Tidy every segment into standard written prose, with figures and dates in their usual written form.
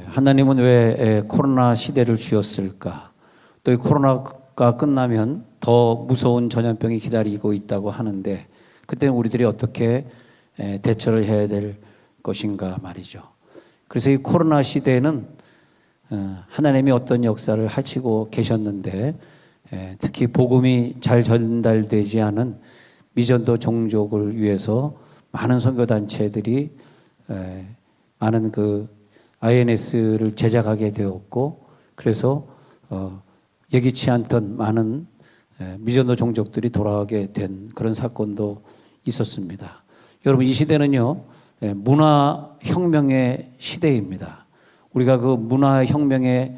하나님은 왜 코로나 시대를 주셨을까? 또 이 코로나가 끝나면 더 무서운 전염병이 기다리고 있다고 하는데 그때는 우리들이 어떻게 대처를 해야 될 것인가 말이죠. 그래서 이 코로나 시대에는 하나님이 어떤 역사를 하시고 계셨는데 특히 복음이 잘 전달되지 않은 미전도 종족을 위해서 많은 선교단체들이 많은 그 INS를 제작하게 되었고 그래서 예기치 않던 많은 미전도 종족들이 돌아가게 된 그런 사건도 있었습니다. 여러분 이 시대는요 문화혁명의 시대입니다. 우리가 그 문화혁명의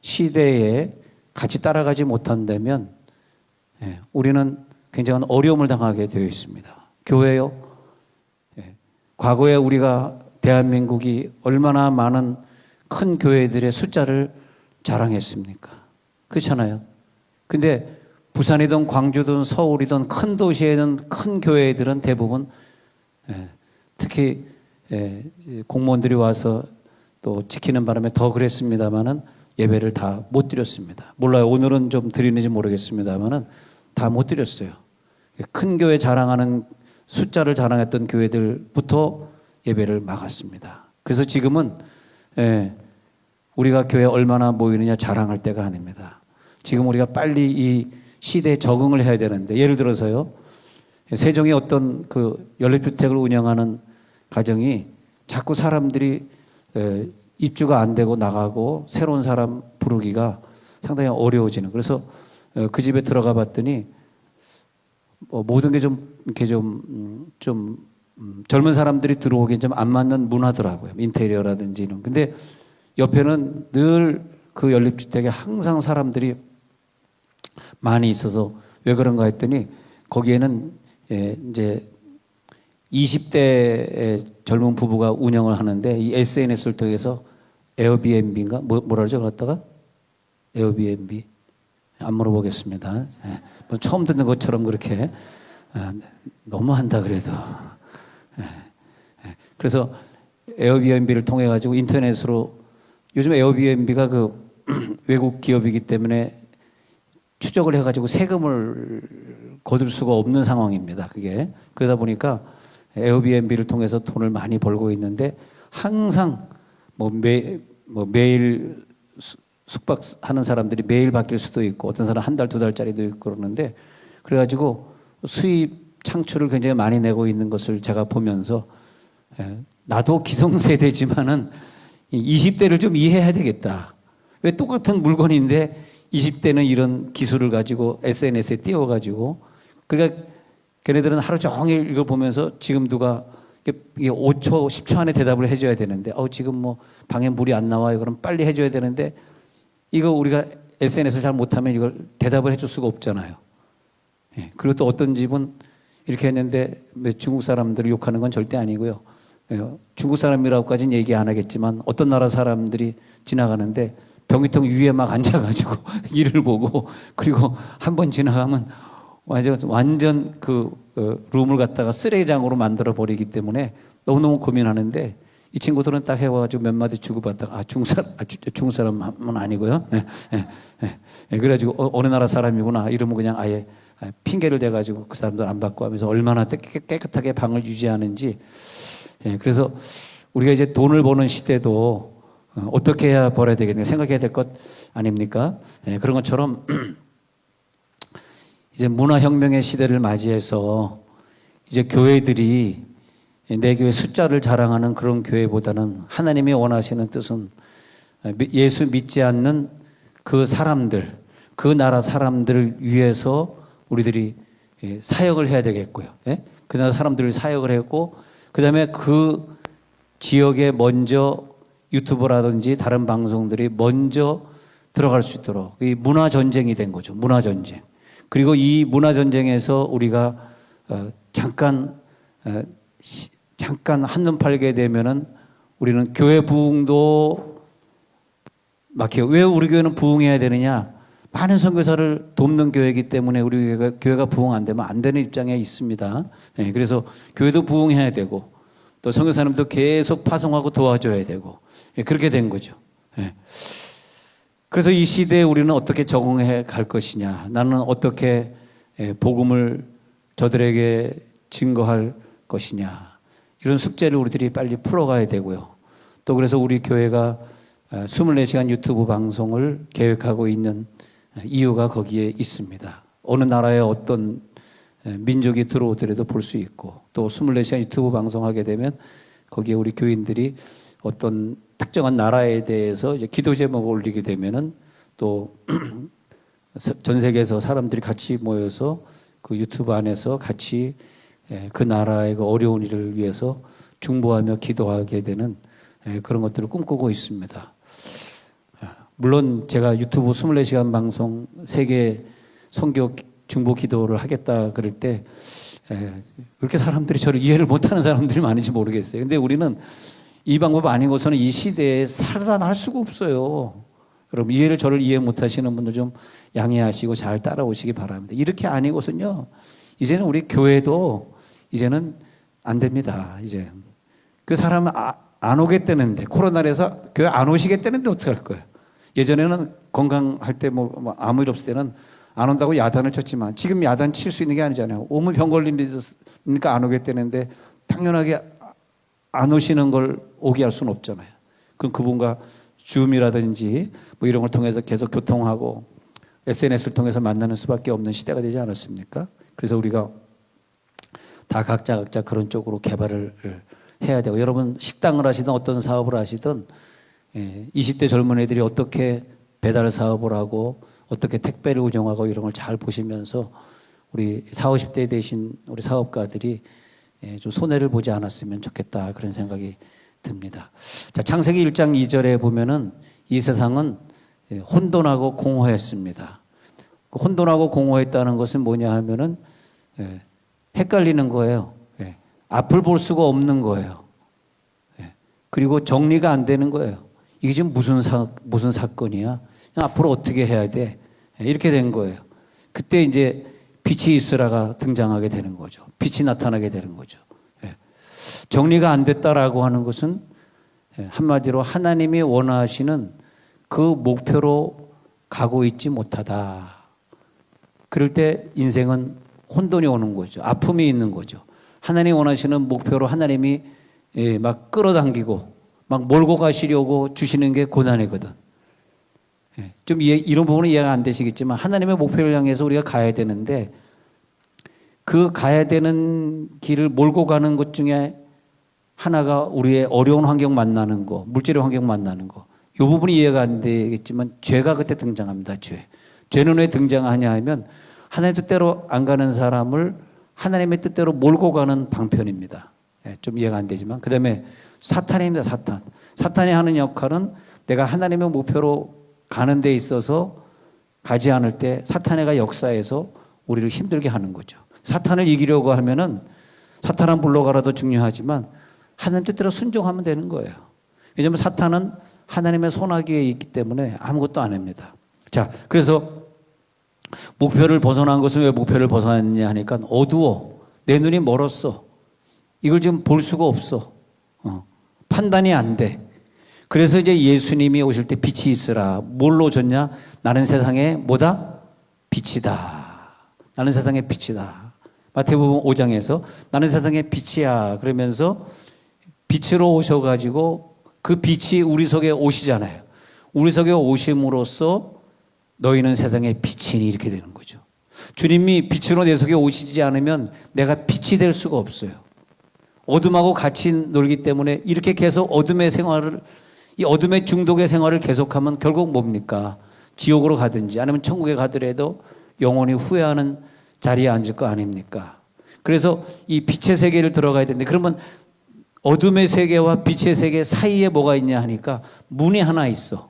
시대에 같이 따라가지 못한다면 우리는 굉장한 어려움을 당하게 되어 있습니다. 교회요. 과거에 우리가 대한민국이 얼마나 많은 큰 교회들의 숫자를 자랑했습니까? 그렇잖아요. 근데 부산이든 광주든 서울이든 큰 도시에든 큰 교회들은 대부분 특히 공무원들이 와서 또 지키는 바람에 더 그랬습니다마는 예배를 다 못 드렸습니다. 몰라요. 오늘은 좀 드리는지 모르겠습니다마는 다 못 드렸어요. 큰 교회 자랑하는 숫자를 자랑했던 교회들부터 예배를 막았습니다. 그래서 지금은 우리가 교회에 얼마나 모이느냐 자랑할 때가 아닙니다. 지금 우리가 빨리 이 시대에 적응을 해야 되는데 예를 들어서요. 세종이 어떤 그 연립주택을 운영하는 가정이 자꾸 사람들이 입주가 안 되고 나가고 새로운 사람 부르기가 상당히 어려워지는. 그래서 그 집에 들어가 봤더니 모든 게 좀 이렇게 좀 젊은 사람들이 들어오기엔 좀 안 맞는 문화더라고요. 인테리어라든지 이런. 근데 옆에는 늘 그 연립주택에 항상 사람들이 많이 있어서 왜 그런가 했더니 거기에는 이제 20대 젊은 부부가 운영을 하는데 이 SNS를 통해서 에어비앤비인가? 뭐라 그러죠? 그랬다가? 에어비앤비. 안 물어보겠습니다. 뭐 처음 듣는 것처럼 그렇게. 너무한다 그래도. 그래서 에어비앤비를 통해 가지고 인터넷으로 요즘 에어비앤비가 그 외국 기업이기 때문에 추적을 해 가지고 세금을 거둘 수가 없는 상황입니다. 그게. 그러다 보니까 에어비앤비를 통해서 돈을 많이 벌고 있는데 항상 매일 숙박하는 사람들이 매일 바뀔 수도 있고 어떤 사람 한 달, 두 달짜리도 있고 그러는데 그래가지고 수입 창출을 굉장히 많이 내고 있는 것을 제가 보면서 나도 기성세대지만은 20대를 좀 이해해야 되겠다. 왜 똑같은 물건인데 20대는 이런 기술을 가지고 SNS에 띄워가지고 그러니까 걔네들은 하루 종일 이걸 보면서 지금 누가 이게 5초, 10초 안에 대답을 해줘야 되는데 지금 뭐 방에 물이 안 나와요. 그럼 빨리 해줘야 되는데 이거 우리가 SNS 잘 못하면 이걸 대답을 해줄 수가 없잖아요. 그리고 또 어떤 집은 이렇게 했는데 중국 사람들을 욕하는 건 절대 아니고요. 중국 사람이라고까지는 얘기 안 하겠지만 어떤 나라 사람들이 지나가는데 병이통 위에 막 앉아가지고 일을 보고 그리고 한 번 지나가면 완전 그 룸을 갖다가 쓰레기장으로 만들어 버리기 때문에 너무너무 고민하는데 이 친구들은 딱 해와가지고 몇 마디 주고받다가 중국 사람은 아니고요. 그래가지고 어느 나라 사람이구나 이러면 그냥 아예 핑계를 대가지고 그 사람들 안 받고 하면서 얼마나 깨끗하게 방을 유지하는지. 그래서 우리가 이제 돈을 버는 시대도 어떻게 해야 벌어야 되겠냐 생각해야 될 것 아닙니까? 그런 것처럼 이제 문화혁명의 시대를 맞이해서 이제 교회들이 내 교회 숫자를 자랑하는 그런 교회보다는 하나님이 원하시는 뜻은 예수 믿지 않는 그 사람들, 그 나라 사람들을 위해서 우리들이 사역을 해야 되겠고요. 그 나라 사람들을 사역을 했고 그 다음에 그 지역에 먼저 유튜브라든지 다른 방송들이 먼저 들어갈 수 있도록 이 문화전쟁이 된 거죠. 문화전쟁. 그리고 이 문화전쟁에서 우리가 잠깐 한눈 팔게 되면은 우리는 교회 부흥도 막혀요. 왜 우리 교회는 부흥해야 되느냐? 많은 선교사를 돕는 교회이기 때문에 우리 교회가 부흥 안 되면 안 되는 입장에 있습니다. 그래서 교회도 부흥해야 되고 또 선교사님도 계속 파송하고 도와줘야 되고 예, 그렇게 된 거죠. 예. 그래서 이 시대에 우리는 어떻게 적응해 갈 것이냐, 나는 어떻게 복음을 저들에게 증거할 것이냐, 이런 숙제를 우리들이 빨리 풀어가야 되고요. 또 그래서 우리 교회가 24시간 유튜브 방송을 계획하고 있는 이유가 거기에 있습니다. 어느 나라에 어떤 민족이 들어오더라도 볼 수 있고, 또 24시간 유튜브 방송하게 되면 거기에 우리 교인들이 어떤 특정한 나라에 대해서 이제 기도 제목을 올리게 되면은 또 전 세계에서 사람들이 같이 모여서 그 유튜브 안에서 같이 그 나라의 그 어려운 일을 위해서 중보하며 기도하게 되는 그런 것들을 꿈꾸고 있습니다. 물론 제가 유튜브 24시간 방송 세계 선교 중보 기도를 하겠다 그럴 때 왜 이렇게 사람들이 저를 이해를 못하는 사람들이 많은지 모르겠어요. 근데 우리는 이 방법 아니고서는 이 시대에 살아날 수가 없어요. 여러분, 저를 이해 못하시는 분들 좀 양해하시고 잘 따라오시기 바랍니다. 이렇게 아니고서는요, 이제는 우리 교회도 이제는 안 됩니다. 이제 그 사람은 안 오겠다는데, 코로나에서 교회 안 오시겠다는데 어떡할 거예요? 예전에는 건강할 때 뭐 아무 일 없을 때는 안 온다고 야단을 쳤지만 지금 야단 칠 수 있는 게 아니잖아요. 오면 병 걸리니까 안 오겠다는데 당연하게 안 오시는 걸 오게 할 수는 없잖아요. 그럼 그분과 줌이라든지 뭐 이런 걸 통해서 계속 교통하고 SNS를 통해서 만나는 수밖에 없는 시대가 되지 않았습니까? 그래서 우리가 다 각자 그런 쪽으로 개발을 해야 되고, 여러분 식당을 하시든 어떤 사업을 하시든 20대 젊은 애들이 어떻게 배달 사업을 하고 어떻게 택배를 운영하고 이런 걸 잘 보시면서 우리 40, 50대 되신 우리 사업가들이 좀 손해를 보지 않았으면 좋겠다, 그런 생각이 듭니다. 자, 창세기 1장 2절에 보면은 이 세상은 혼돈하고 공허했습니다. 혼돈하고 공허했다는 것은 뭐냐 하면은 헷갈리는 거예요. 앞을 볼 수가 없는 거예요. 그리고 정리가 안 되는 거예요. 이게 지금 무슨 사건이야? 앞으로 어떻게 해야 돼? 이렇게 된 거예요. 그때 이제 빛이 이스라가 등장하게 되는 거죠. 빛이 나타나게 되는 거죠. 정리가 안 됐다라고 하는 것은 한마디로 하나님이 원하시는 그 목표로 가고 있지 못하다. 그럴 때 인생은 혼돈이 오는 거죠. 아픔이 있는 거죠. 하나님이 원하시는 목표로 하나님이 막 끌어당기고 막 몰고 가시려고 주시는 게 고난이거든. 좀 이런 부분은 이해가 안 되시겠지만 하나님의 목표를 향해서 우리가 가야 되는데 그 가야 되는 길을 몰고 가는 것 중에 하나가 우리의 어려운 환경 만나는 거, 물질의 환경 만나는 거. 이 부분이 이해가 안 되겠지만 죄가 그때 등장합니다. 죄는 왜 등장하냐 하면 하나님 뜻대로 안 가는 사람을 하나님의 뜻대로 몰고 가는 방편입니다. 좀 이해가 안 되지만. 그 다음에 사탄입니다. 사탄이 하는 역할은 내가 하나님의 목표로 가는 데 있어서 가지 않을 때 사탄의 역사에서 우리를 힘들게 하는 거죠. 사탄을 이기려고 하면은 사탄은 물러가라도 중요하지만 하나님 뜻대로 순종하면 되는 거예요. 왜냐하면 사탄은 하나님의 손아귀에 있기 때문에 아무것도 안 합니다. 자, 그래서 목표를 벗어난 것은 왜 목표를 벗어났냐 하니까 어두워. 내 눈이 멀었어. 이걸 지금 볼 수가 없어. 판단이 안 돼. 그래서 이제 예수님이 오실 때 빛이 있으라. 뭘로 오셨냐? 나는 세상에 뭐다? 빛이다. 나는 세상의 빛이다. 마태복음 5장에서 나는 세상의 빛이야. 그러면서 빛으로 오셔가지고 그 빛이 우리 속에 오시잖아요. 우리 속에 오심으로써 너희는 세상의 빛이니 이렇게 되는 거죠. 주님이 빛으로 내 속에 오시지 않으면 내가 빛이 될 수가 없어요. 어둠하고 같이 놀기 때문에 이렇게 계속 어둠의 생활을, 이 어둠의 중독의 생활을 계속하면 결국 뭡니까? 지옥으로 가든지 아니면 천국에 가더라도 영원히 후회하는 자리에 앉을 거 아닙니까? 그래서 이 빛의 세계를 들어가야 되는데, 그러면 어둠의 세계와 빛의 세계 사이에 뭐가 있냐 하니까 문이 하나 있어.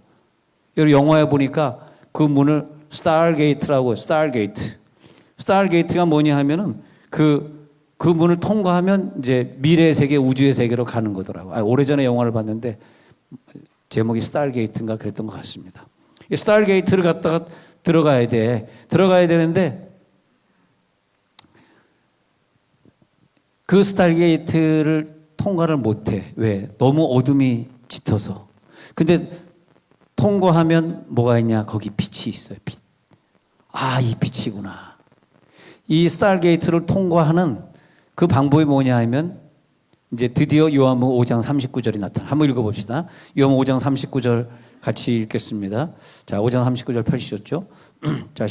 여기 영화에 보니까 그 문을 스타게이트라고 해요. 스타게이트가 뭐냐 하면은 그 문을 통과하면 이제 미래의 세계, 우주의 세계로 가는 거더라고요. 오래전에 영화를 봤는데 제목이 스타게이트인가 그랬던 것 같습니다. 이 스타게이트를 갖다가 들어가야 되는데 그 스타게이트를 통과를 못해. 왜? 너무 어둠이 짙어서. 근데 통과하면 뭐가 있냐? 거기 빛이 있어요. 빛. 아, 이 빛이구나. 이 스타게이트를 통과하는 그 방법이 뭐냐 하면 이제 드디어 요한복음 5장 39절이 나타나. 한번 읽어봅시다. 요한복음 5장 39절 같이 읽겠습니다. 자, 5장 39절 펼치셨죠? 자,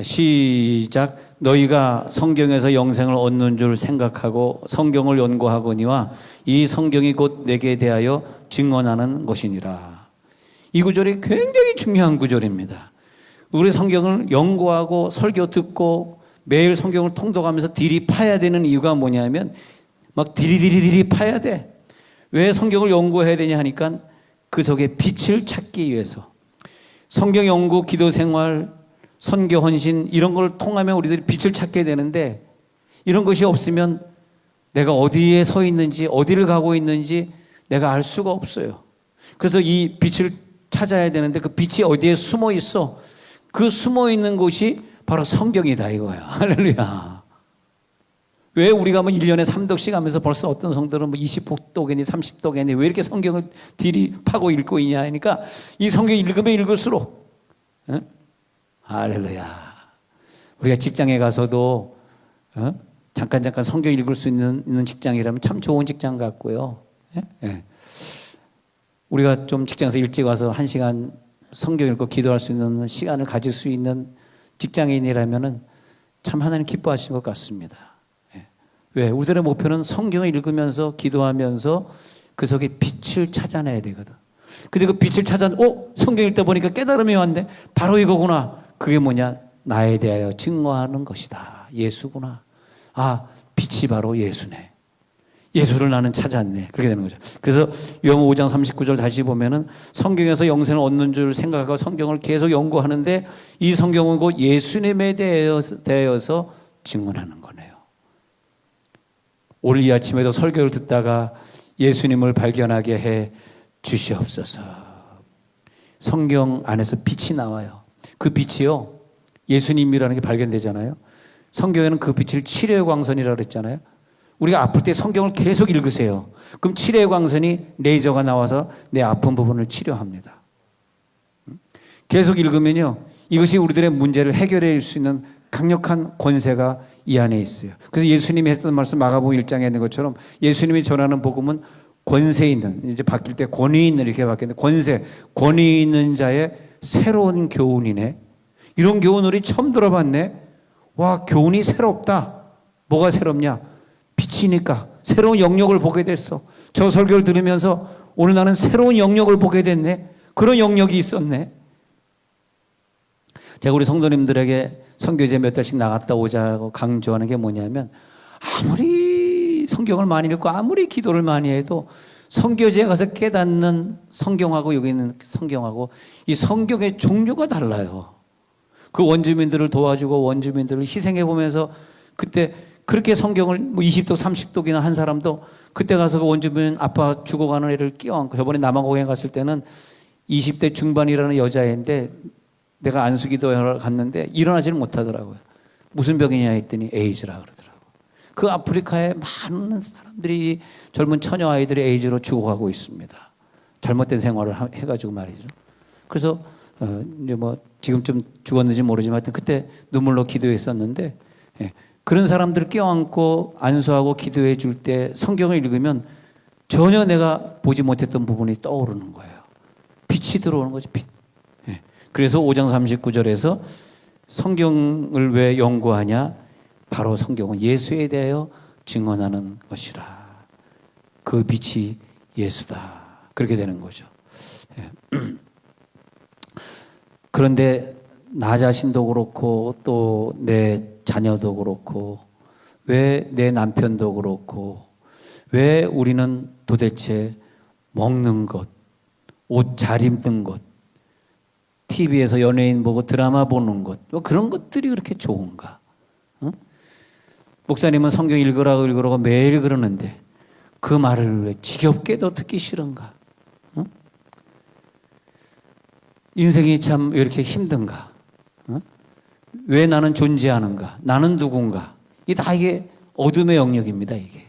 시작. 너희가 성경에서 영생을 얻는 줄 생각하고 성경을 연구하거니와 이 성경이 곧 내게 대하여 증언하는 것이니라. 이 구절이 굉장히 중요한 구절입니다. 우리 성경을 연구하고 설교 듣고 매일 성경을 통독하면서 딜이 파야 되는 이유가 뭐냐면 막 디리디리디리 파야 돼. 왜 성경을 연구해야 되냐 하니까 그 속에 빛을 찾기 위해서. 성경 연구, 기도 생활, 선교 헌신 이런 걸 통하면 우리들이 빛을 찾게 되는데 이런 것이 없으면 내가 어디에 서 있는지 어디를 가고 있는지 내가 알 수가 없어요. 그래서 이 빛을 찾아야 되는데 그 빛이 어디에 숨어 있어? 그 숨어 있는 곳이 바로 성경이다 이거야. 할렐루야. 왜 우리가 뭐 1년에 3독씩 하면서 벌써 어떤 성도들은 뭐 20독이니 30독이니 왜 이렇게 성경을 들이파고 읽고 있냐 하니까 이 성경 읽으면 읽을수록 어? 할렐루야. 우리가 직장에 가서도 잠깐 성경 읽을 수 있는 직장이라면 참 좋은 직장 같고요. 예? 예. 우리가 좀 직장에서 일찍 와서 1시간 성경 읽고 기도할 수 있는 시간을 가질 수 있는 직장인이라면은 참 하나님 기뻐하신 것 같습니다. 예. 왜? 우리들의 목표는 성경을 읽으면서 기도하면서 그 속에 빛을 찾아내야 되거든. 근데 그 빛을 성경 읽다 보니까 깨달음이 왔는데 바로 이거구나. 그게 뭐냐? 나에 대하여 증거하는 것이다. 예수구나. 아, 빛이 바로 예수네. 예수를 나는 찾았네. 그렇게 되는 거죠. 그래서 요한복음 5장 39절 다시 보면은 성경에서 영생을 얻는 줄 생각하고 성경을 계속 연구하는데 이 성경은 곧 예수님에 대하여서 증언하는 거네요. 오늘 이 아침에도 설교를 듣다가 예수님을 발견하게 해 주시옵소서. 성경 안에서 빛이 나와요. 그 빛이요, 예수님이라는 게 발견되잖아요. 성경에는 그 빛을 칠의 광선이라고 그랬잖아요. 우리가 아플 때 성경을 계속 읽으세요. 그럼 칠의 광선이 레이저가 나와서 내 아픈 부분을 치료합니다. 계속 읽으면요, 이것이 우리들의 문제를 해결해 줄 수 있는 강력한 권세가 이 안에 있어요. 그래서 예수님이 했던 말씀 마가복음 1장에 있는 것처럼 예수님이 전하는 복음은 권세 있는, 이제 바뀔 때 권위 있는 이렇게 바뀌는데 권위 있는 자의 새로운 교훈이네. 이런 교훈 우리 처음 들어봤네. 와, 교훈이 새롭다. 뭐가 새롭냐? 빛이니까 새로운 영역을 보게 됐어. 저 설교를 들으면서 오늘 나는 새로운 영역을 보게 됐네. 그런 영역이 있었네. 제가 우리 성도님들에게 선교제 몇 달씩 나갔다 오자고 강조하는 게 뭐냐면 아무리 성경을 많이 읽고 아무리 기도를 많이 해도 선교지에 가서 깨닫는 성경하고 여기 있는 성경하고 이 성경의 종류가 달라요. 그 원주민들을 도와주고 원주민들을 희생해 보면서 그때 그렇게 성경을 뭐 20독 30독이나 한 사람도 그때 가서 그 원주민 아빠 죽어가는 애를 끼워안고, 저번에 남한공에 갔을 때는 20대 중반이라는 여자애인데 내가 안수기도하러 갔는데 일어나지를 못하더라고요. 무슨 병이냐 했더니 에이즈라 그러더라고요. 그 아프리카에 많은 사람들이, 젊은 처녀 아이들이 에이즈로 죽어가고 있습니다. 잘못된 생활을 해가지고 말이죠. 그래서 이제 뭐 지금쯤 죽었는지 모르지만 하여튼 그때 눈물로 기도했었는데, 예, 그런 사람들을 껴안고 안수하고 기도해 줄 때 성경을 읽으면 전혀 내가 보지 못했던 부분이 떠오르는 거예요. 빛이 들어오는 거죠. 빛. 예. 그래서 5장 39절에서 성경을 왜 연구하냐? 바로 성경은 예수에 대하여 증언하는 것이라. 그 빛이 예수다. 그렇게 되는 거죠. 예. 그런데 나 자신도 그렇고 또 내 자녀도 그렇고 왜 내 남편도 그렇고 왜 우리는 도대체 먹는 것, 옷 잘 입는 것, TV에서 연예인 보고 드라마 보는 것, 뭐 그런 것들이 그렇게 좋은가? 응? 목사님은 성경 읽으라고 매일 그러는데 그 말을 왜 지겹게도 듣기 싫은가? 응? 인생이 참 왜 이렇게 힘든가? 응? 왜 나는 존재하는가? 나는 누군가? 이게 어둠의 영역입니다. 이게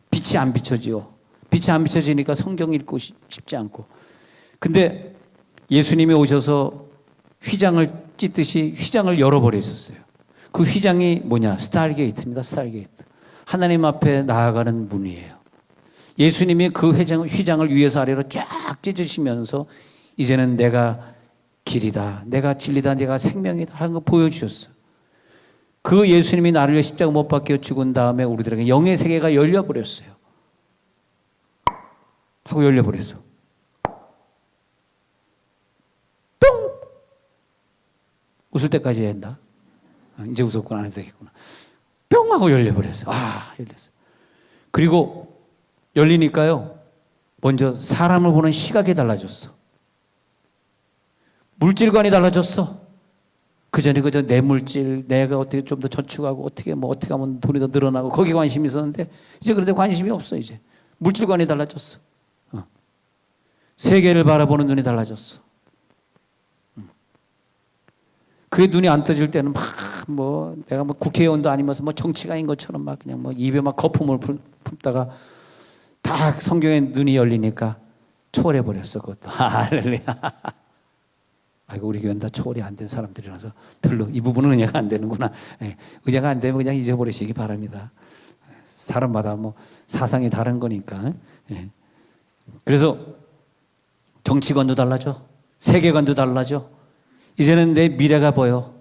빛이 안 비춰지요. 빛이 안 비춰지니까 성경 읽고 싶지 않고, 근데 예수님이 오셔서 휘장을 찢듯이 휘장을 열어버리셨어요. 그 휘장이 뭐냐? 스타일게이트입니다. 스타일게이트. 하나님 앞에 나아가는 문이에요. 예수님이 그 휘장을 위에서 아래로 쫙 찢으시면서 이제는 내가 길이다, 내가 진리다, 내가 생명이다 하는 거 보여주셨어요. 그 예수님이 나를 위해 십자가 못 박혀 죽은 다음에 우리들에게 영의 세계가 열려버렸어요. 하고 열려버렸어. 뿅! 웃을 때까지 한다. 이제 웃었구나, 안 해도 되겠구나. 뿅! 하고 열려버렸어. 아, 열렸어. 그리고 열리니까요, 먼저 사람을 보는 시각이 달라졌어. 물질관이 달라졌어. 그전에 그저 내 물질, 내가 어떻게 좀 더 저축하고 어떻게 하면 돈이 더 늘어나고 거기에 관심이 있었는데 이제 그런데 관심이 없어. 이제 물질관이 달라졌어. 세계를 바라보는 눈이 달라졌어. 그의 눈이 안 떠질 때는 내가 국회의원도 아니면서 정치가인 것처럼 그냥 입에 거품을 품다가 딱 성경에 눈이 열리니까 초월해 버렸어. 그것도. 할렐루야. 아이고, 우리 교회는 다 초월이 안 된 사람들이라서 별로 이 부분은 은혜가 안 되는구나. 은혜가 안 되면 그냥 잊어버리시기 바랍니다. 사람마다 사상이 다른 거니까. 그래서 정치관도 달라져. 세계관도 달라져. 이제는 내 미래가 보여.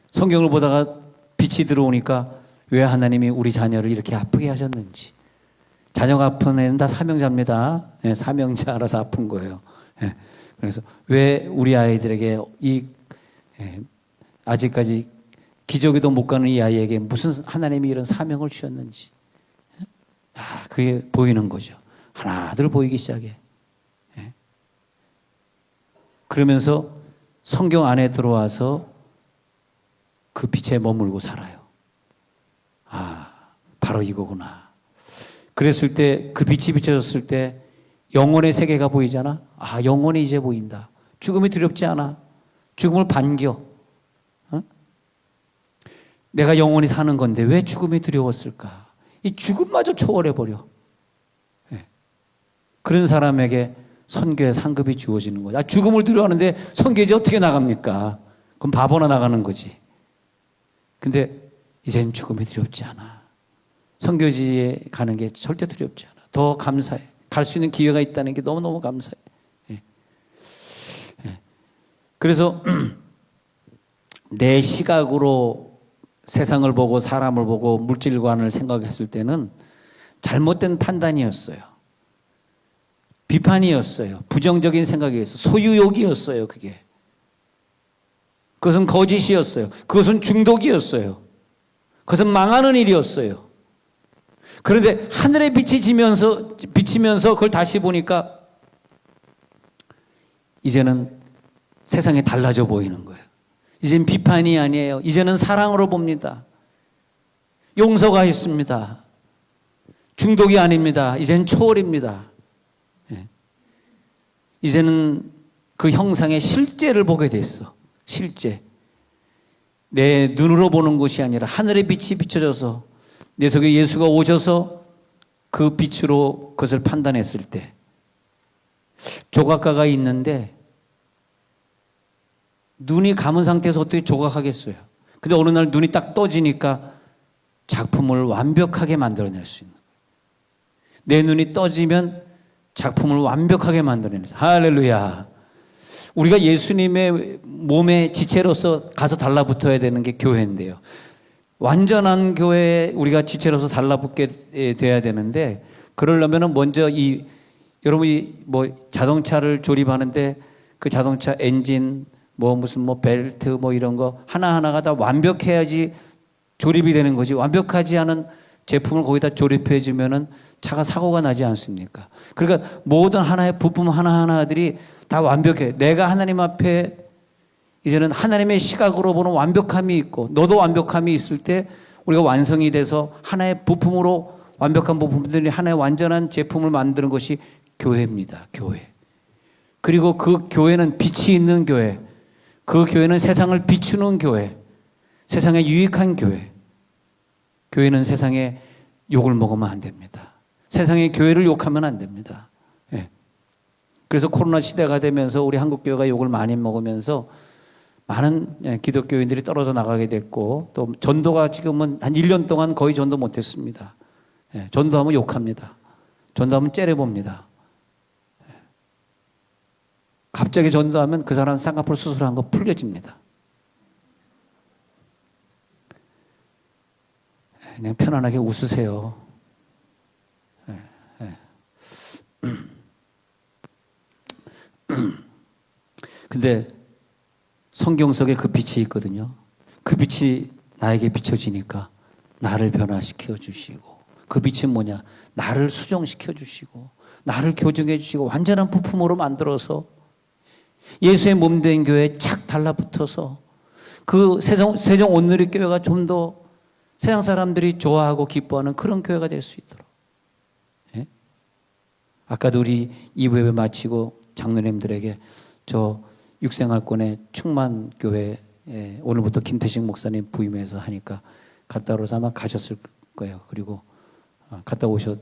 성경을 보다가 빛이 들어오니까 왜 하나님이 우리 자녀를 이렇게 아프게 하셨는지. 자녀가 아픈 애는 다 사명자입니다. 사명자라서 아픈 거예요. 그래서 왜 우리 아이들에게 아직까지 기저귀도 못 가는 이 아이에게 무슨 하나님이 이런 사명을 주셨는지. 그게 보이는 거죠. 하나둘 보이기 시작해. 그러면서 성경 안에 들어와서 그 빛에 머물고 살아요. 바로 이거구나. 그랬을 때 그 빛이 비춰졌을 때 영혼의 세계가 보이잖아. 영혼이 이제 보인다. 죽음이 두렵지 않아. 죽음을 반겨. 내가 영원히 사는 건데 왜 죽음이 두려웠을까? 이 죽음마저 초월해버려. 그런 사람에게 선교의 상급이 주어지는 거야. 죽음을 두려워하는데 선교지 어떻게 나갑니까? 그럼 바보나 나가는 거지. 근데 이젠 죽음이 두렵지 않아. 선교지에 가는 게 절대 두렵지 않아. 더 감사해. 갈 수 있는 기회가 있다는 게 너무너무 감사해. 그래서 내 시각으로 세상을 보고 사람을 보고 물질관을 생각했을 때는 잘못된 판단이었어요. 비판이었어요. 부정적인 생각이었어요. 소유욕이었어요. 그것은 거짓이었어요. 그것은 중독이었어요. 그것은 망하는 일이었어요. 그런데 하늘의 빛이 비치면서 그걸 다시 보니까 이제는 세상이 달라져 보이는 거예요. 이제는 비판이 아니에요. 이제는 사랑으로 봅니다. 용서가 있습니다. 중독이 아닙니다. 이제는 초월입니다. 이제는 그 형상의 실제를 보게 됐어. 실제. 내 눈으로 보는 것이 아니라 하늘의 빛이 비춰져서 내 속에 예수가 오셔서 그 빛으로 그것을 판단했을 때 조각가가 있는데 눈이 감은 상태에서 어떻게 조각하겠어요? 근데 어느 날 눈이 딱 떠지니까 작품을 완벽하게 만들어낼 수 있는 거예요. 내 눈이 떠지면 작품을 완벽하게 만들어내는 거예요. 할렐루야. 우리가 예수님의 몸의 지체로서 가서 달라붙어야 되는 게 교회인데요. 완전한 교회에 우리가 지체로서 달라붙게 돼야 되는데 그러려면 먼저 여러분이 자동차를 조립하는데 그 자동차 엔진 무슨 벨트 이런 거 하나하나가 다 완벽해야지 조립이 되는 거지. 완벽하지 않은 제품을 거기다 조립해 주면은 차가 사고가 나지 않습니까? 그러니까 모든 하나의 부품 하나하나들이 다 완벽해. 내가 하나님 앞에 이제는 하나님의 시각으로 보는 완벽함이 있고 너도 완벽함이 있을 때 우리가 완성이 돼서 하나의 부품으로 완벽한 부품들이 하나의 완전한 제품을 만드는 것이 교회입니다. 교회. 그리고 그 교회는 빛이 있는 교회. 그 교회는 세상을 비추는 교회. 세상에 유익한 교회. 교회는 세상에 욕을 먹으면 안 됩니다. 세상의 교회를 욕하면 안 됩니다. 예. 그래서 코로나 시대가 되면서 우리 한국교회가 욕을 많이 먹으면서 많은 기독교인들이 떨어져 나가게 됐고, 또 전도가 지금은 한 1년 동안 거의 전도 못했습니다. 전도하면 욕합니다. 전도하면 째려봅니다. 갑자기 전도하면 그 사람 쌍꺼풀 수술한 거 풀려집니다. 그냥 편안하게 웃으세요. 근데 성경 속에 그 빛이 있거든요. 그 빛이 나에게 비춰지니까 나를 변화시켜 주시고, 그 빛은 뭐냐? 나를 수정시켜 주시고, 나를 교정해 주시고, 완전한 부품으로 만들어서 예수의 몸된 교회에 착 달라붙어서 그 세종 온누리교회가 좀 더 세상 사람들이 좋아하고 기뻐하는 그런 교회가 될 수 있도록. 예? 아까도 우리 2부 예배 마치고 장로님들에게 저 육생활권의 충만교회 오늘부터 김태식 목사님 부임해서 하니까 갔다 오셔서 아마 가셨을 거예요. 그리고 갔다 오셨는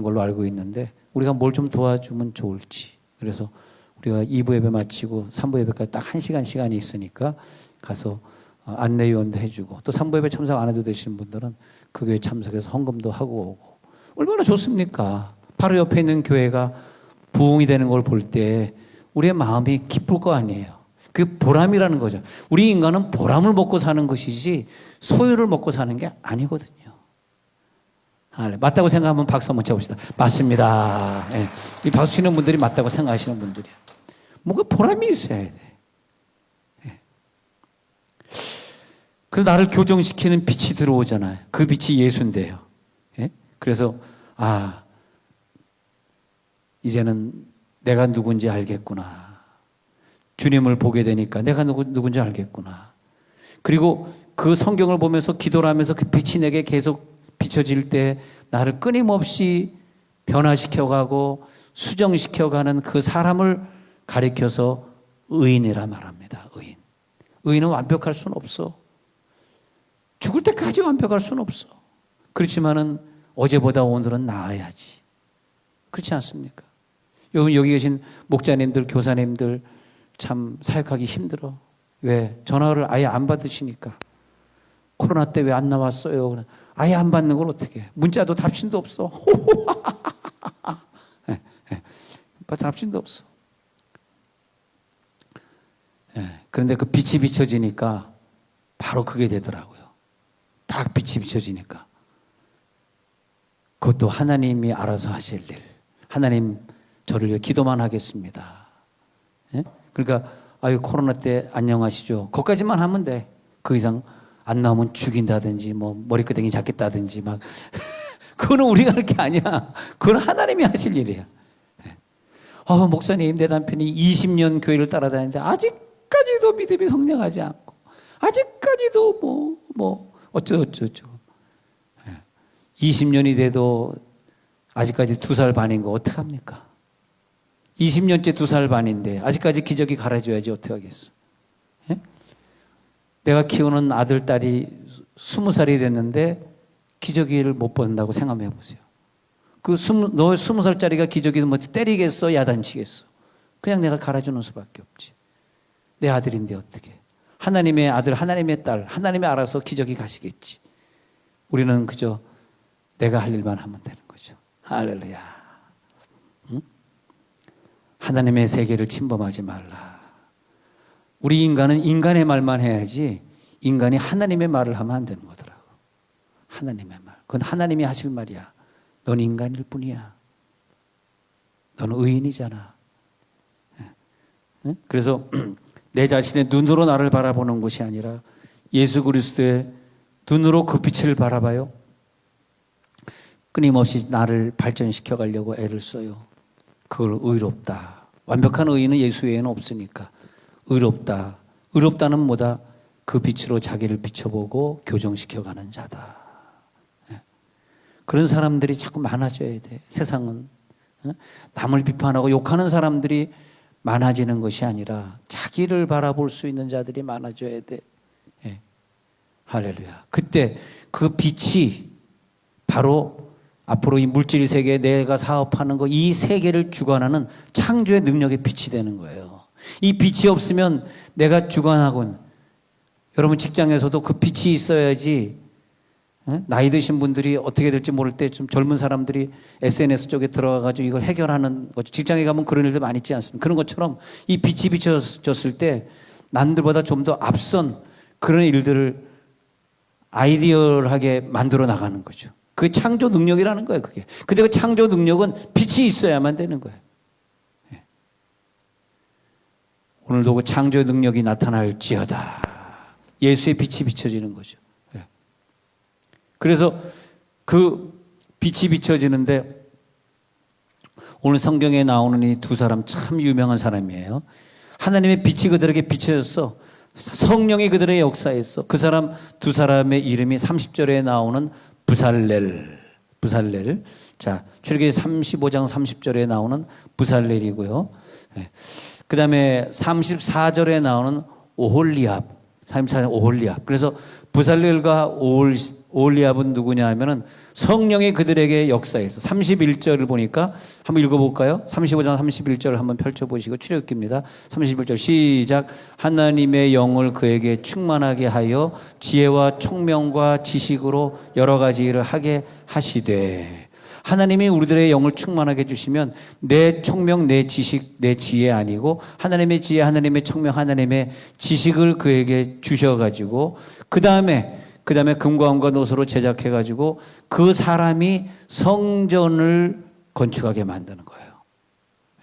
걸로 알고 있는데 우리가 뭘 좀 도와주면 좋을지. 그래서 우리가 2부 예배 마치고 3부 예배까지 딱 1시간 시간이 있으니까 가서 안내위원도 해주고, 또 3부 예배 참석 안 해도 되시는 분들은 그 교회 참석해서 헌금도 하고 오고. 얼마나 좋습니까? 바로 옆에 있는 교회가 부흥이 되는 걸 볼 때 우리의 마음이 기쁠 거 아니에요. 그게 보람이라는 거죠. 우리 인간은 보람을 먹고 사는 것이지 소유를 먹고 사는 게 아니거든요. 맞다고 생각하면 박수 한번 쳐봅시다. 맞습니다. 예. 이 박수 치는 분들이 맞다고 생각하시는 분들이야. 뭔가 보람이 있어야 돼. 예. 그래서 나를 교정시키는 빛이 들어오잖아요. 그 빛이 예수인데요. 예? 그래서 이제는 내가 누군지 알겠구나. 주님을 보게 되니까 내가 누군지 알겠구나. 그리고 그 성경을 보면서 기도를 하면서 그 빛이 내게 계속 비춰질 때 나를 끊임없이 변화시켜가고 수정시켜가는 그 사람을 가리켜서 의인이라 말합니다. 의인. 의인은 완벽할 수는 없어. 죽을 때까지 완벽할 수는 없어. 그렇지만은 어제보다 오늘은 나아야지. 그렇지 않습니까? 여기 계신 목자님들, 교사님들 참 사역하기 힘들어. 왜? 전화를 아예 안 받으시니까. 코로나 때 왜 안 나왔어요? 아예 안 받는 걸 어떻게 해? 문자도 답신도 없어. 답신도 없어. 그런데 그 빛이 비춰지니까 바로 그게 되더라고요. 딱 빛이 비춰지니까. 그것도 하나님이 알아서 하실 일. 하나님 저를 위해 기도만 하겠습니다. 그러니까 코로나 때 안녕하시죠. 거기까지만 하면 돼. 그 이상 안 나오면 죽인다든지 뭐 머리끄댕이 잡겠다든지 막 그거는 우리가 할 게 아니야. 그건 하나님이 하실 일이야. 목사님, 내 남편이 20년 교회를 따라다니는데 아직까지도 믿음이 성장하지 않고 아직까지도 어쩌고 20년이 돼도 아직까지 2살 반인 거 어떡합니까? 20년째 2살 반인데 아직까지 기저귀 갈아줘야지 어떡하겠어. 내가 키우는 아들, 딸이 20살이 됐는데 기저귀를 못 벗는다고 생각해 보세요. 너 20살짜리가 기저귀를 뭐 때리겠어? 야단치겠어? 그냥 내가 갈아주는 수밖에 없지. 내 아들인데 어떻게. 하나님의 아들, 하나님의 딸, 하나님이 알아서 기저귀 가시겠지. 우리는 그저 내가 할 일만 하면 되는 거죠. 할렐루야. 응? 하나님의 세계를 침범하지 말라. 우리 인간은 인간의 말만 해야지 인간이 하나님의 말을 하면 안 되는 거더라고. 하나님의 말. 그건 하나님이 하실 말이야. 넌 인간일 뿐이야. 넌 의인이잖아. 그래서 내 자신의 눈으로 나를 바라보는 것이 아니라 예수 그리스도의 눈으로 그 빛을 바라봐요. 끊임없이 나를 발전시켜 가려고 애를 써요. 그걸 의롭다. 완벽한 의인은 예수 외에는 없으니까. 의롭다. 의롭다는 뭐다? 그 빛으로 자기를 비춰보고 교정시켜가는 자다. 그런 사람들이 자꾸 많아져야 돼. 세상은. 남을 비판하고 욕하는 사람들이 많아지는 것이 아니라 자기를 바라볼 수 있는 자들이 많아져야 돼. 할렐루야. 그때 그 빛이 바로 앞으로 이 물질 세계, 내가 사업하는 거, 이 세계를 주관하는 창조의 능력의 빛이 되는 거예요. 이 빛이 없으면 내가 주관하곤, 여러분 직장에서도 그 빛이 있어야지, 나이 드신 분들이 어떻게 될지 모를 때 좀 젊은 사람들이 SNS 쪽에 들어가가지고 이걸 해결하는 거죠. 직장에 가면 그런 일들 많이 있지 않습니까? 그런 것처럼 이 빛이 비춰졌을 때 남들보다 좀 더 앞선 그런 일들을 아이디어하게 만들어 나가는 거죠. 그게 창조 능력이라는 거예요, 그게. 근데 그 창조 능력은 빛이 있어야만 되는 거예요. 오늘도 그 창조 능력이 나타날지어다. 예수의 빛이 비춰지는 거죠. 그래서 그 빛이 비춰지는데 오늘 성경에 나오는 이 두 사람 참 유명한 사람이에요. 하나님의 빛이 그들에게 비춰졌어. 성령이 그들의 역사했어. 그 사람 두 사람의 이름이 30절에 나오는 부살렐. 자, 출애굽기 35장 30절에 나오는 부살렐이고요. 그 다음에 34절에 나오는 오홀리압. 34절 오홀리압. 그래서 부살렐과 오홀리압은 누구냐 하면은 성령이 그들에게 역사했어. 31절을 보니까 한번 읽어볼까요? 35장 31절을 한번 펼쳐보시고 출애굽기입니다. 31절 시작. 하나님의 영을 그에게 충만하게 하여 지혜와 총명과 지식으로 여러 가지 일을 하게 하시되. 하나님이 우리들의 영을 충만하게 해주시면 내 총명, 내 지식, 내 지혜 아니고 하나님의 지혜, 하나님의 총명, 하나님의 지식을 그에게 주셔가지고 그 다음에 금과 은과 노소로 제작해가지고 그 사람이 성전을 건축하게 만드는 거예요.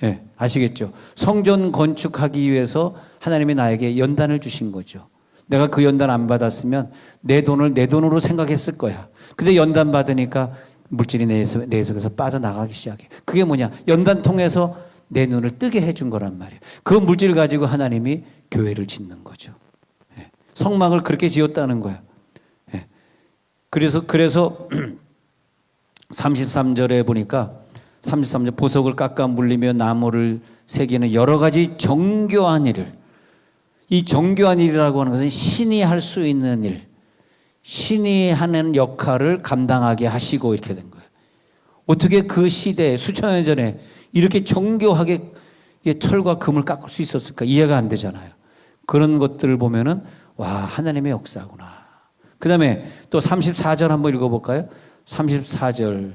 예, 아시겠죠? 성전 건축하기 위해서 하나님이 나에게 연단을 주신 거죠. 내가 그 연단 안 받았으면 내 돈을 내 돈으로 생각했을 거야. 근데 연단 받으니까 물질이 내 속에서 빠져나가기 시작해. 그게 뭐냐? 연단 통해서 내 눈을 뜨게 해준 거란 말이에요. 그 물질을 가지고 하나님이 교회를 짓는 거죠. 예, 성막을 그렇게 지었다는 거야. 그래서 33절에 보니까 33절 보석을 깎아 물리며 나무를 새기는 여러 가지 정교한 일을, 이 정교한 일이라고 하는 것은 신이 할 수 있는 일, 신이 하는 역할을 감당하게 하시고 이렇게 된 거예요. 어떻게 그 시대에 수천 년 전에 이렇게 정교하게 철과 금을 깎을 수 있었을까? 이해가 안 되잖아요. 그런 것들을 보면은 와, 하나님의 역사구나. 그 다음에 또 34절 한번 읽어볼까요? 34절,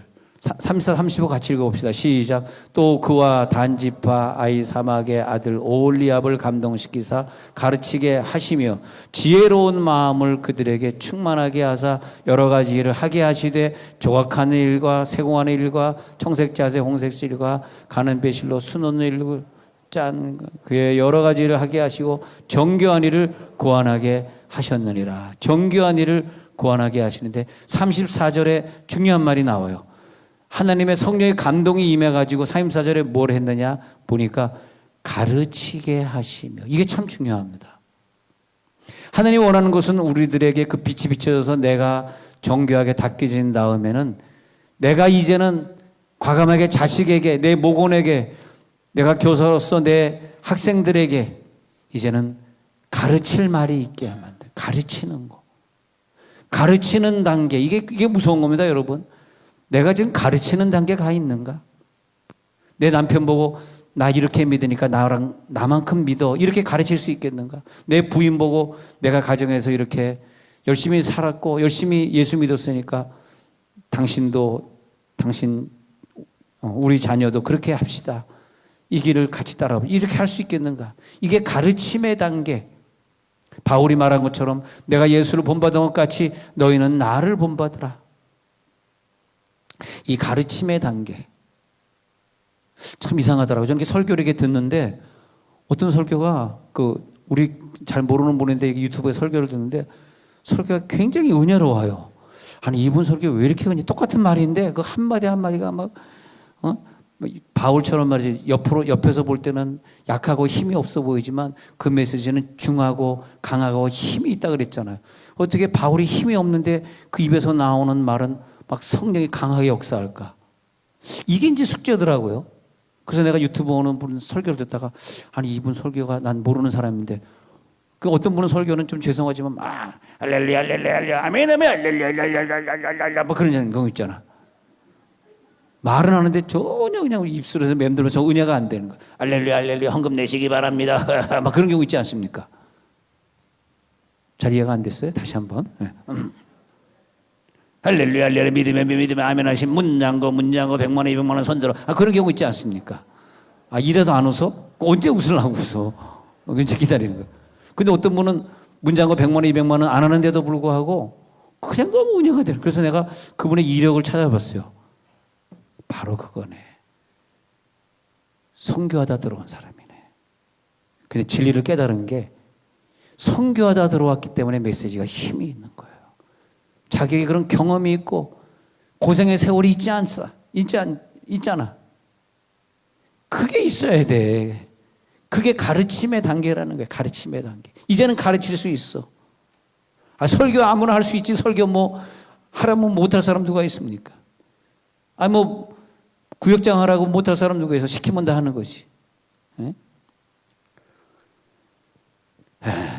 34, 35 같이 읽어봅시다. 시작. 또 그와 단지파 아이사막의 아들 오홀리압을 감동시키사 가르치게 하시며 지혜로운 마음을 그들에게 충만하게 하사 여러 가지 일을 하게 하시되 조각하는 일과 세공하는 일과 청색자세 홍색실과 가는 배실로 수놓는 일을 짠 그의 여러 가지 일을 하게 하시고 정교한 일을 고안하게 하셨느니라. 정교한 일을 고안하게 하시는데 34절에 중요한 말이 나와요. 하나님의 성령의 감동이 임해가지고 34절에 뭘 했느냐 보니까 가르치게 하시며. 이게 참 중요합니다. 하나님이 원하는 것은 우리들에게 그 빛이 비춰져서 내가 정교하게 닦여진 다음에는 내가 이제는 과감하게 자식에게, 내 모곤에게, 내가 교사로서 내 학생들에게 이제는 가르칠 말이 있게 하면 돼. 가르치는 거. 가르치는 단계. 이게 무서운 겁니다, 여러분. 내가 지금 가르치는 단계에 가 있는가? 내 남편 보고 나 이렇게 믿으니까 나만큼 믿어. 이렇게 가르칠 수 있겠는가? 내 부인 보고 내가 가정에서 이렇게 열심히 살았고 열심히 예수 믿었으니까 우리 자녀도 그렇게 합시다. 이 길을 같이 따라오고 이렇게 할 수 있겠는가? 이게 가르침의 단계. 바울이 말한 것처럼 내가 예수를 본받은 것 같이 너희는 나를 본받으라. 이 가르침의 단계. 참 이상하더라고요. 저는 설교를 이렇게 듣는데 어떤 설교가 우리 잘 모르는 분인데 유튜브에 설교를 듣는데 설교가 굉장히 은혜로워요. 아니 이분 설교 왜 이렇게 그냥 똑같은 말인데 그 한마디 한마디가 막 바울처럼 말이지 옆에서 볼 때는 약하고 힘이 없어 보이지만 그 메시지는 중하고 강하고 힘이 있다 그랬잖아요. 어떻게 바울이 힘이 없는데 그 입에서 나오는 말은 막 성령이 강하게 역사할까? 이게 이제 숙제더라고요. 그래서 내가 유튜브 오는 분 설교를 듣다가 아니 이분 설교가 난 모르는 사람인데 그 어떤 분은 설교는 좀 죄송하지만 할렐루야 할렐루야 아멘 아멘 할렐루야 할렐루야 뭐 그런 거 있잖아. 말은 하는데 전혀 그냥 입술에서 맴돌면서 은혜가 안 되는 거예요. 할렐루야, 할렐루야, 헌금 내시기 바랍니다. 막 그런 경우 있지 않습니까? 잘 이해가 안 됐어요? 다시 한번. 네. 할렐루야, 할렐루야, 믿음에 아멘 하신 문장거 100만 원, 200만 원 손들어. 그런 경우 있지 않습니까? 이래도 안 웃어? 언제 웃으려고 웃어? 이제 기다리는 거예요. 근데 어떤 분은 문장거 100만 원, 200만 원 안 하는데도 불구하고 그냥 너무 은혜가 돼요. 그래서 내가 그분의 이력을 찾아봤어요. 바로 그거네. 선교하다 들어온 사람이네. 근데 진리를 깨달은 게 선교하다 들어왔기 때문에 메시지가 힘이 있는 거예요. 자기에게 그런 경험이 있고 고생의 세월이 있잖아. 그게 있어야 돼. 그게 가르침의 단계라는 거예요. 가르침의 단계. 이제는 가르칠 수 있어. 설교 아무나 할 수 있지. 설교 하라면 못할 사람 누가 있습니까? 구역장 하라고 못할 사람 누가 있어. 시키면 다 하는 거지.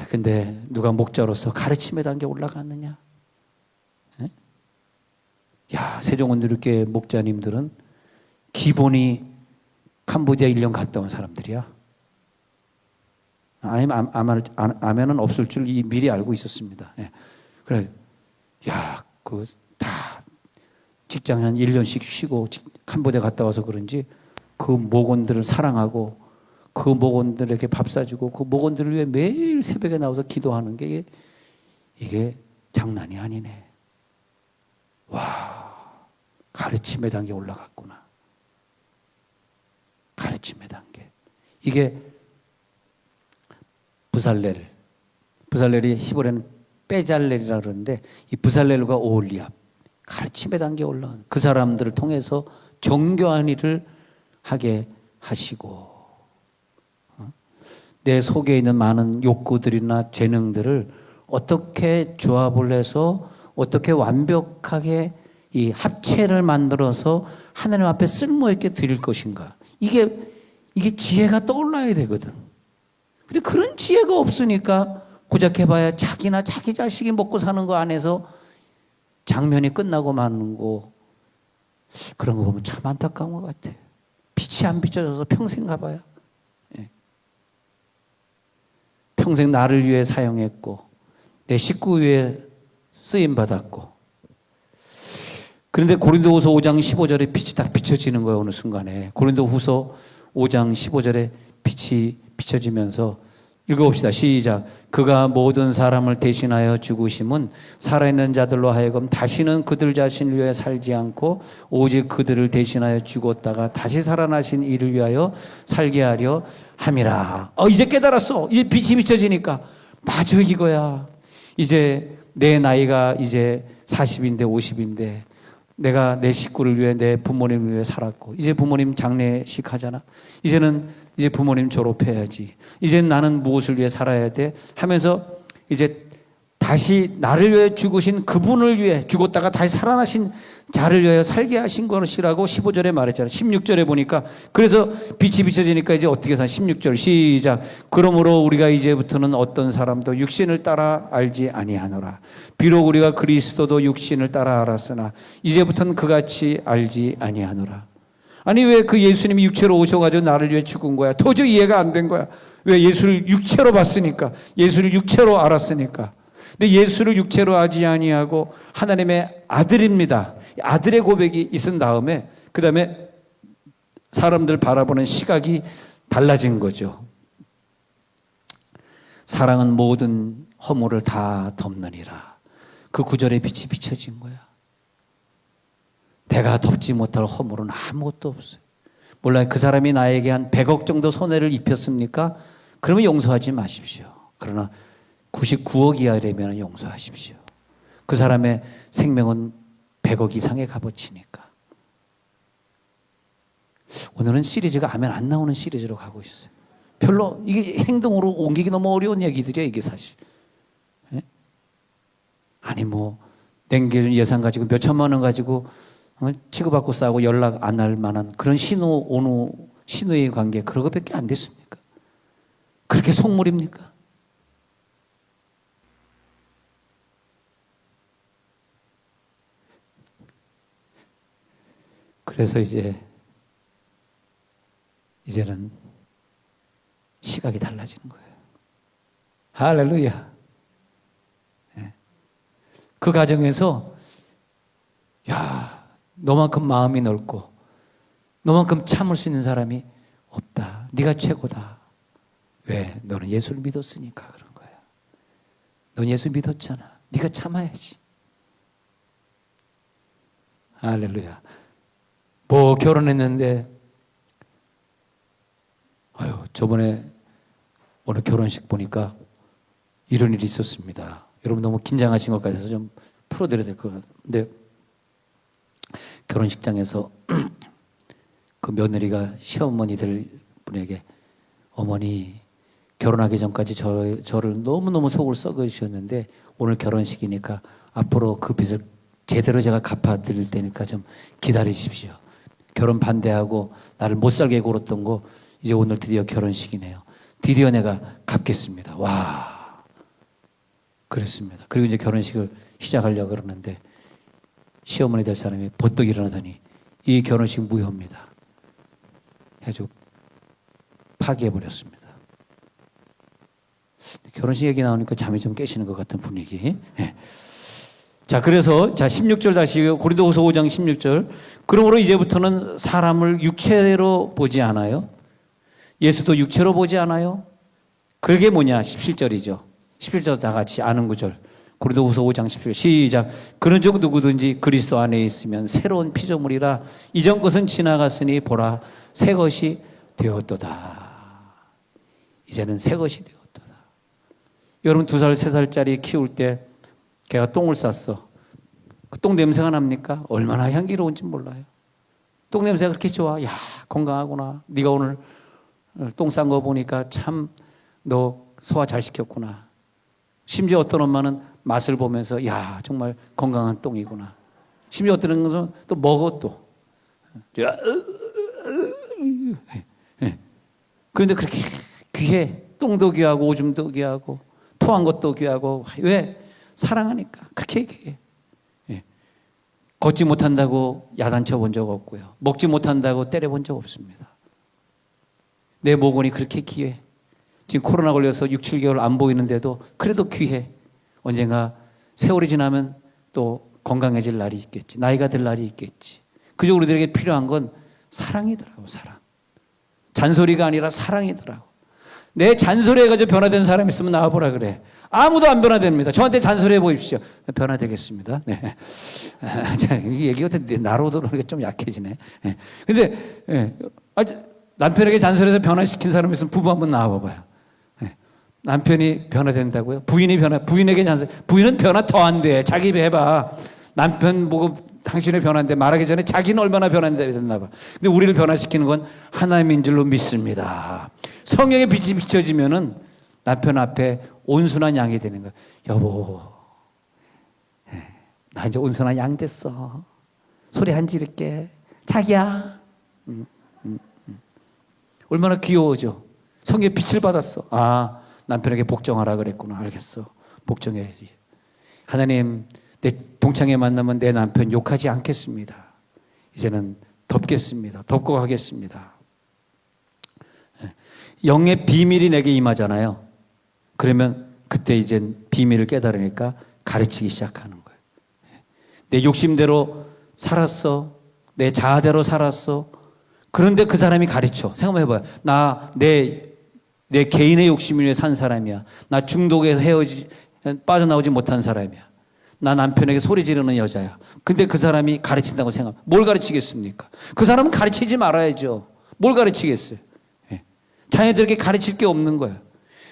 근데 누가 목자로서 가르침의 단계에 올라갔느냐? 세종원누리교회 목자님들은 기본이 캄보디아 1년 갔다 온 사람들이야. 아니면 아멘은 없을 줄 미리 알고 있었습니다. 그래, 다 직장에 한 1년씩 쉬고 캄보디아 갔다 와서 그런지 그 목원들을 사랑하고 그 목원들에게 밥 사주고 그 목원들을 위해 매일 새벽에 나와서 기도하는 게 이게 장난이 아니네. 가르침의 단계에 올라갔구나. 가르침의 단계. 이게 부살렐이 히브리어는 빼잘렐이라 그러는데 이 부살렐과 오홀리압 가르침의 단계에 올라간 그 사람들을 통해서 정교한 일을 하게 하시고 내 속에 있는 많은 욕구들이나 재능들을 어떻게 조합을 해서 어떻게 완벽하게 이 합체를 만들어서 하나님 앞에 쓸모있게 드릴 것인가. 이게 지혜가 떠올라야 되거든. 근데 그런 지혜가 없으니까 고작 해봐야 자기나 자기 자식이 먹고 사는 거 안에서 장면이 끝나고 마는 거 그런 거 보면 참 안타까운 것 같아. 빛이 안 비춰져서 평생 가봐야. 평생 나를 위해 사용했고 내 식구 위해 쓰임받았고 그런데 고린도후서 5장 15절에 빛이 딱 비춰지는 거예요. 어느 순간에 고린도후서 5장 15절에 빛이 비춰지면서 읽어봅시다. 시작. 그가 모든 사람을 대신하여 죽으심은 살아있는 자들로 하여금 다시는 그들 자신을 위하여 살지 않고 오직 그들을 대신하여 죽었다가 다시 살아나신 이를 위하여 살게 하려 함이라. 이제 깨달았어. 이제 빛이 비춰지니까 맞아 이거야. 이제 내 나이가 이제 40인데 50인데 내가 내 식구를 위해 내 부모님을 위해 살았고 이제 부모님 장례식 하잖아. 이제 부모님 졸업해야지. 이제 나는 무엇을 위해 살아야 돼 하면서 이제 다시 나를 위해 죽으신 그분을 위해 죽었다가 다시 살아나신 자를 위하여 살게 하신 것이라고 15절에 말했잖아요. 16절에 보니까 그래서 빛이 비춰지니까 이제 어떻게 사 16절 시작. 그러므로 우리가 이제부터는 어떤 사람도 육신을 따라 알지 아니하노라. 비록 우리가 그리스도도 육신을 따라 알았으나 이제부터는 그같이 알지 아니하노라. 아니 왜 그 예수님이 육체로 오셔가지고 나를 위해 죽은 거야? 도저히 이해가 안 된 거야. 왜? 예수를 육체로 봤으니까. 예수를 육체로 알았으니까. 근데 예수를 육체로 하지 아니하고 하나님의 아들입니다. 아들의 고백이 있은 다음에 그 다음에 사람들 바라보는 시각이 달라진 거죠. 사랑은 모든 허물을 다 덮느니라. 그 구절에 빛이 비춰진 거야. 내가 덮지 못할 허물은 아무것도 없어요. 몰라요. 그 사람이 나에게 한 100억 정도 손해를 입혔습니까? 그러면 용서하지 마십시오. 그러나 99억 이하라면 용서하십시오. 그 사람의 생명은 100억 이상의 값어치니까. 오늘은 시리즈가 아멘 안 나오는 시리즈로 가고 있어요. 별로 이게 행동으로 옮기기 너무 어려운 얘기들이야 이게 사실. 예? 아니 땡겨준 예산 가지고 몇 천만 원 가지고 치고받고 싸고 연락 안 할 만한 그런 신우의 관계 그런 것밖에 안 됐습니까? 그렇게 속물입니까? 그래서 이제는 시각이 달라지는 거예요. 할렐루야. 네. 그 과정에서 야, 너만큼 마음이 넓고 너만큼 참을 수 있는 사람이 없다. 네가 최고다. 왜? 너는 예수를 믿었으니까 그런 거야. 넌 예수 믿었잖아. 네가 참아야지. 할렐루야. 뭐 결혼했는데 저번에 오늘 결혼식 보니까 이런 일이 있었습니다. 여러분 너무 긴장하신 것 같아서 좀 풀어드려야 될 것 같은데 결혼식장에서 그 며느리가 시어머니들 분에게 어머니 결혼하기 전까지 저를 너무너무 속을 썩으셨는데 오늘 결혼식이니까 앞으로 그 빚을 제대로 제가 갚아드릴 테니까 좀 기다리십시오. 결혼 반대하고 나를 못 살게 굴었던 거 이제 오늘 드디어 결혼식이네요. 드디어 내가 갚겠습니다. 와, 그랬습니다. 그리고 이제 결혼식을 시작하려고 그러는데 시어머니 될 사람이 버떡 일어나더니 이 결혼식 무효입니다. 해가지고 파기해버렸습니다. 결혼식 얘기 나오니까 잠이 좀 깨시는 것 같은 분위기. 네. 자, 그래서 16절 다시 고린도후서 5장 16절. 그러므로 이제부터는 사람을 육체로 보지 않아요. 예수도 육체로 보지 않아요. 그게 뭐냐? 17절이죠. 17절 다 같이 아는 구절. 고린도후서 5장 17절 시작. 그런즉 누구든지 그리스도 안에 있으면 새로운 피조물이라 이전 것은 지나갔으니 보라 새 것이 되었도다. 이제는 새 것이 되었도다. 여러분 2살, 3살짜리 키울 때 걔가 똥을 쌌어. 그 똥 냄새가 납니까? 얼마나 향기로운지 몰라요. 똥 냄새가 그렇게 좋아. 야, 건강하구나. 네가 오늘 똥 싼 거 보니까 참 너 소화 잘 시켰구나. 심지어 어떤 엄마는 맛을 보면서 야, 정말 건강한 똥이구나. 심지어 어떤 것은 또 먹어 또. 그런데 그렇게 귀해. 똥도 귀하고 오줌도 귀하고 토한 것도 귀하고. 왜? 사랑하니까 그렇게 귀해. 걷지 못한다고 야단쳐 본 적 없고요. 먹지 못한다고 때려본 적 없습니다. 내 모근이 그렇게 귀해. 지금 코로나 걸려서 6, 7개월 안 보이는데도 그래도 귀해. 언젠가 세월이 지나면 또 건강해질 날이 있겠지. 나이가 들 날이 있겠지. 그저 우리들에게 필요한 건 사랑이더라고. 사랑. 잔소리가 아니라 사랑이더라고. 내 잔소리에 가지고 변화된 사람 있으면 나와보라 그래. 아무도 안 변화됩니다. 저한테 잔소리해 보십시오. 변화되겠습니다. 네. 자, 이 얘기가 나로 들어오니까 좀 약해지네. 네. 근데, 네. 남편에게 잔소리해서 변화시킨 사람 있으면 부부 한번 나와봐봐요. 네. 남편이 변화된다고요? 부인에게 잔소리. 부인은 변화 더 안 돼. 자기 해봐. 남편 보고 당신의 변화인데 말하기 전에 자기는 얼마나 변화됐나 봐. 근데 우리를 변화시키는 건 하나님인 줄로 믿습니다. 성령의 빛이 비춰지면은 남편 앞에 온순한 양이 되는 거야. 여보, 나 이제 온순한 양 됐어. 소리 안 지를게. 자기야. 얼마나 귀여워져. 성령의 빛을 받았어. 아, 남편에게 복종하라 그랬구나. 알겠어. 복종해야지. 하나님, 내 동창회 만나면 내 남편 욕하지 않겠습니다. 이제는 덮겠습니다. 덮고 가겠습니다. 영의 비밀이 내게 임하잖아요. 그러면 그때 이제 비밀을 깨달으니까 가르치기 시작하는 거예요. 내 욕심대로 살았어. 내 자아대로 살았어. 그런데 그 사람이 가르쳐. 생각만 해봐요. 내 개인의 욕심 위에 산 사람이야. 나 중독에서 빠져나오지 못한 사람이야. 나 남편에게 소리 지르는 여자야. 근데 그 사람이 가르친다고 생각. 뭘 가르치겠습니까? 그 사람은 가르치지 말아야죠. 뭘 가르치겠어요? 자녀들에게 가르칠 게 없는 거예요.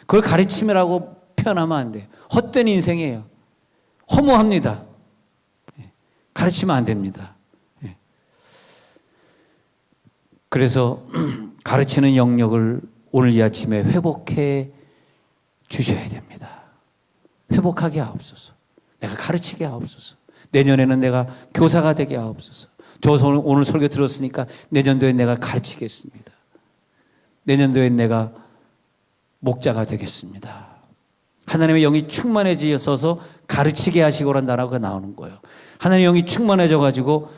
그걸 가르침이라고 표현하면 안 돼요. 헛된 인생이에요. 허무합니다. 가르치면 안 됩니다. 그래서 가르치는 영역을 오늘 이 아침에 회복해 주셔야 됩니다. 회복하게 하옵소서. 내가 가르치게 하옵소서. 내년에는 내가 교사가 되게 하옵소서. 저 오늘 설교 들었으니까 내년도에 내가 가르치겠습니다. 내년도에 내가 목자가 되겠습니다. 하나님의 영이 충만해지셔서 가르치게 하시고란 단어가 나오는 거예요. 하나님의 영이 충만해져 가지고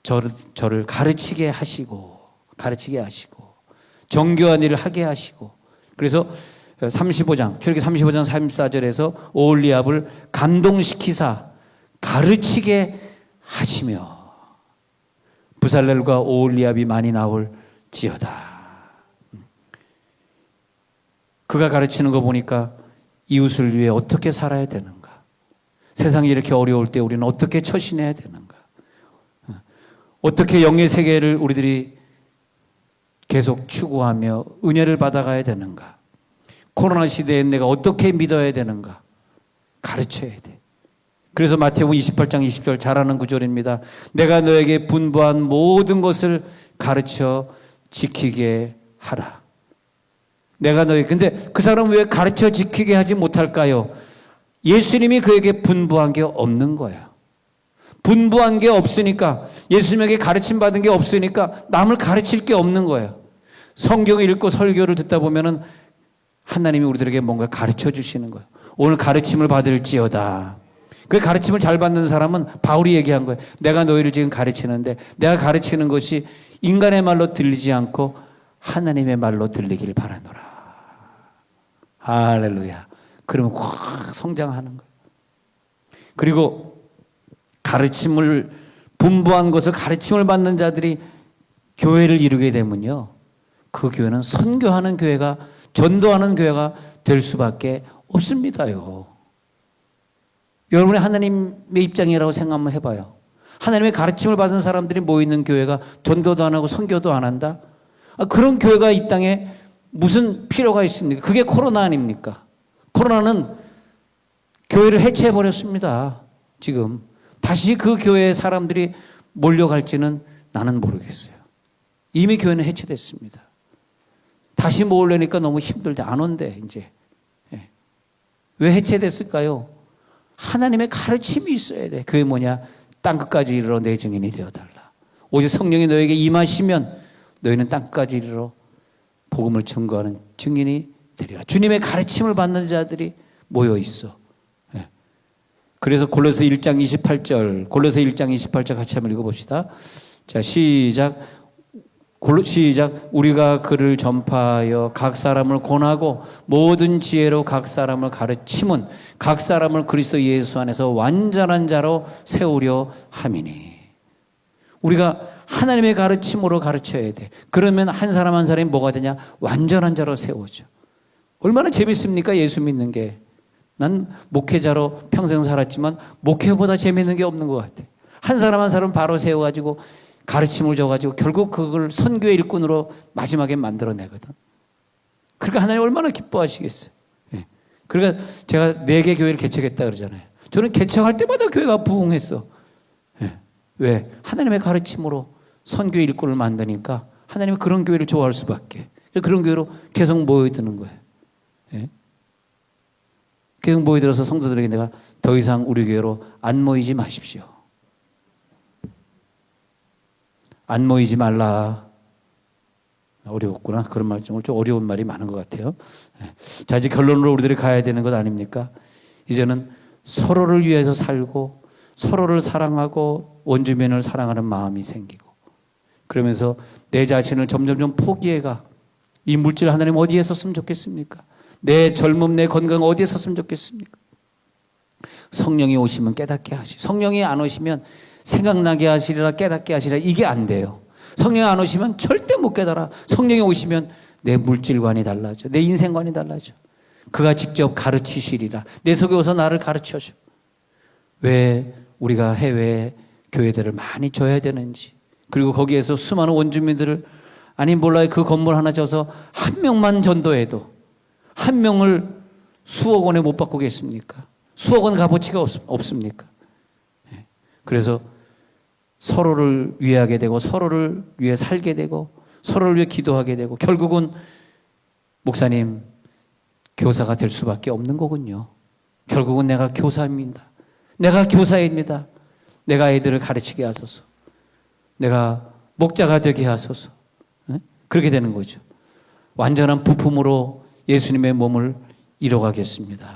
저를 가르치게 하시고 정교한 일을 하게 하시고, 그래서 35장 출애굽기 35장 34절에서 오홀리압을 감동시키사 가르치게 하시며 부살렐과 오홀리압이 많이 나올지어다. 그가 가르치는 거 보니까 이웃을 위해 어떻게 살아야 되는가, 세상이 이렇게 어려울 때 우리는 어떻게 처신해야 되는가, 어떻게 영의 세계를 우리들이 계속 추구하며 은혜를 받아가야 되는가, 코로나 시대에 내가 어떻게 믿어야 되는가 가르쳐야 돼. 그래서 마태복음 28장 20절 잘하는 구절입니다. 내가 너에게 분부한 모든 것을 가르쳐 지키게 하라. 내가 근데 그 사람은 왜 가르쳐 지키게 하지 못할까요? 예수님이 그에게 분부한 게 없는 거야. 분부한 게 없으니까, 예수님에게 가르침 받은 게 없으니까 남을 가르칠 게 없는 거야. 성경을 읽고 설교를 듣다 보면은 하나님이 우리들에게 뭔가 가르쳐 주시는 거야. 오늘 가르침을 받을지어다. 그 가르침을 잘 받는 사람은 바울이 얘기한 거예요. 내가 너희를 지금 가르치는데 내가 가르치는 것이 인간의 말로 들리지 않고 하나님의 말로 들리길 바라노라. 할렐루야. 그러면 확 성장하는 거예요. 그리고 가르침을, 분부한 것을 가르침을 받는 자들이 교회를 이루게 되면요, 그 교회는 선교하는 교회가, 전도하는 교회가 될 수밖에 없습니다요. 여러분이 하나님의 입장이라고 생각 한번 해봐요. 하나님의 가르침을 받은 사람들이 모이는 교회가 전도도 안 하고 선교도 안 한다? 그런 교회가 이 땅에 무슨 필요가 있습니까? 그게 코로나 아닙니까? 코로나는 교회를 해체해버렸습니다. 지금 다시 그 교회에 사람들이 몰려갈지는 나는 모르겠어요. 이미 교회는 해체됐습니다. 다시 모으려니까 너무 힘들대. 안 온대 이제. 왜 해체됐을까요? 하나님의 가르침이 있어야 돼. 그게 뭐냐? 땅끝까지 이르러 내 증인이 되어달라. 오직 성령이 너에게 임하시면 너희는 땅끝까지 이르러 복음을 증거하는 증인이 되리라. 주님의 가르침을 받는 자들이 모여 있어. 그래서 골로새 1장 28절 같이 한번 읽어봅시다. 자, 시작. 우리가 그를 전파하여 각 사람을 권하고 모든 지혜로 각 사람을 가르침은 각 사람을 그리스도 예수 안에서 완전한 자로 세우려 함이니. 우리가 하나님의 가르침으로 가르쳐야 돼. 그러면 한 사람 한 사람이 뭐가 되냐? 완전한 자로 세워져. 얼마나 재밌습니까? 예수 믿는 게. 난 목회자로 평생 살았지만 목회보다 재밌는 게 없는 것 같아. 한 사람 한 사람 바로 세워가지고 가르침을 줘가지고 결국 그걸 선교의 일꾼으로 마지막에 만들어내거든. 그러니까 하나님 얼마나 기뻐하시겠어요. 그러니까 제가 4개 교회를 개척했다 그러잖아요. 저는 개척할 때마다 교회가 부흥했어. 왜? 하나님의 가르침으로 선교의 일꾼을 만드니까 하나님이 그런 교회를 좋아할 수밖에. 그런 교회로 계속 모여드는 거예요. 계속 모여들어서 성도들에게 내가 더 이상 우리 교회로 안 모이지 마십시오. 안 모이지 말라. 어려웠구나. 그런 말 좀 어려운 말이 많은 것 같아요. 자, 이제 결론으로 우리들이 가야 되는 것 아닙니까? 이제는 서로를 위해서 살고 서로를 사랑하고 원주민을 사랑하는 마음이 생기고, 그러면서 내 자신을 점점점 포기해가. 이 물질 하나님 어디에 썼으면 좋겠습니까? 내 젊음, 내 건강 어디에 썼으면 좋겠습니까? 성령이 오시면 깨닫게 하시. 성령이 안 오시면 생각나게 하시리라, 깨닫게 하시리라, 이게 안 돼요. 성령이 안 오시면 절대 못 깨달아. 성령이 오시면 내 물질관이 달라져. 내 인생관이 달라져. 그가 직접 가르치시리라. 내 속에 오서 나를 가르쳐줘. 왜 우리가 해외 교회들을 많이 줘야 되는지, 그리고 거기에서 수많은 원주민들을, 아니 몰라요, 그 건물 하나 져서 한 명만 전도해도 한 명을 수억 원에 못 바꾸겠습니까? 수억 원 값어치가 없습니까? 그래서 서로를 위하게 되고 서로를 위해 살게 되고 서로를 위해 기도하게 되고 결국은 목사님 교사가 될 수밖에 없는 거군요. 결국은 내가 교사입니다. 내가 교사입니다. 내가 아이들을 가르치게 하소서. 내가 목자가 되게 하소서. 그렇게 되는 거죠. 완전한 부품으로 예수님의 몸을 이뤄가겠습니다.